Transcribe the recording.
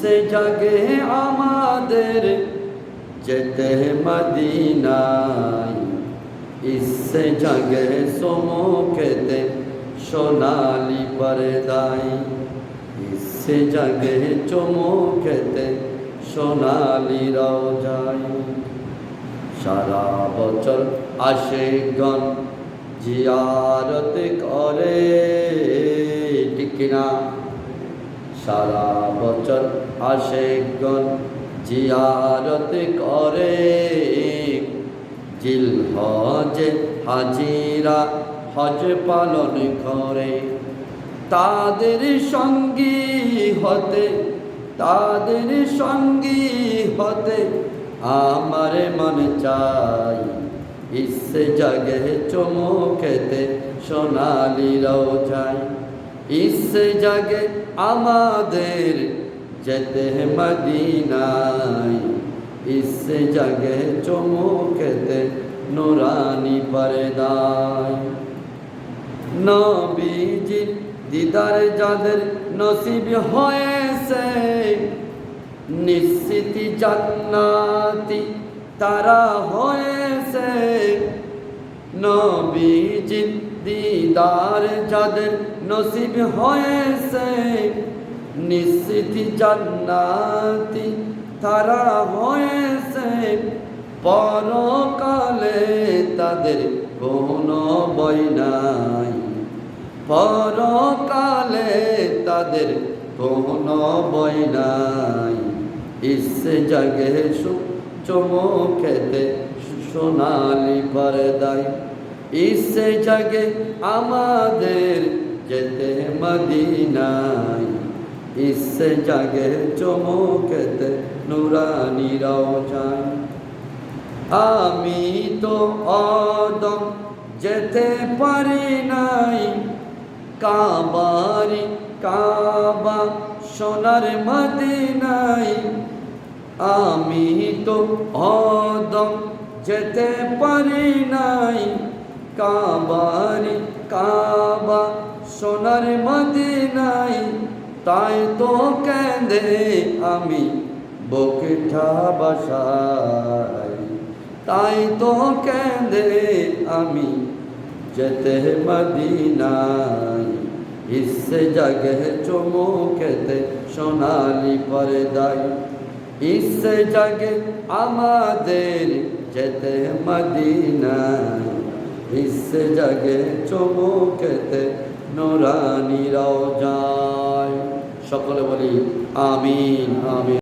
ইচ্ছে জাগে আমাদের যেতে মদিনায়, ইচ্ছে জাগে সম্মুখেতে সোনালি পর্দায়, ইচ্ছে জাগে চমুখেতে সোনালি রওজায়। সারা বছর আশিকগণ জিয়ারত করে, ঠিক না? সারা বছর আশিকগণ জিয়ারত করে, জিলহজে হাজিরা হজ পালন করে। তাদের সঙ্গী হতে, তাদের সঙ্গী হতে আমার মন চাই, ইচ্ছে জাগে চমুকেতে সোনালি রওজায়। ইচ্ছে জাগে আমাদের যেতে মদিনায়, ইচ্ছে জাগে চমুকেতে নুরানি পর্দায়। নবীজির দিদার যাদের নসিব হয়েছে, নিশ্চিত জান্নাতি তারা হয়েছে। নবীজির দিদার যাদের নসিব হয়েছে, নিশ্চিত জান্নাতি তারা হয়েছে। পরকালে তাদের কোনো ভয় নাই, পরকালে তাদের কোনো ভয় নাই। ইচ্ছে জাগে চমুকেতে সোনালি পর্দায়, ইচ্ছে জাগে আমাদের যেতে মদিনায়, ইচ্ছে জাগে চমুকেতে নুরানি রওজায়। আমি তো অদম যেতে পারি নাই, কাবারি কাবা সোনার মদিনায়। আমি তো অদম যেতে পারি নাই, কাবারি কাবা সোনার মদিনায়। তাই তো কেঁদে আমি বুকটা বাসাই, তাই তো কেঁদে আমি যেতে মদিনায়। ইচ্ছে জাগে চমুকেতে সোনালি পর্দায়, ইচ্ছে জাগে আমাদের যেতে মদিনায়, ইচ্ছে জাগে চমুকেতে নুরানি রওজায়। সকলে বলি আমিন আমিন।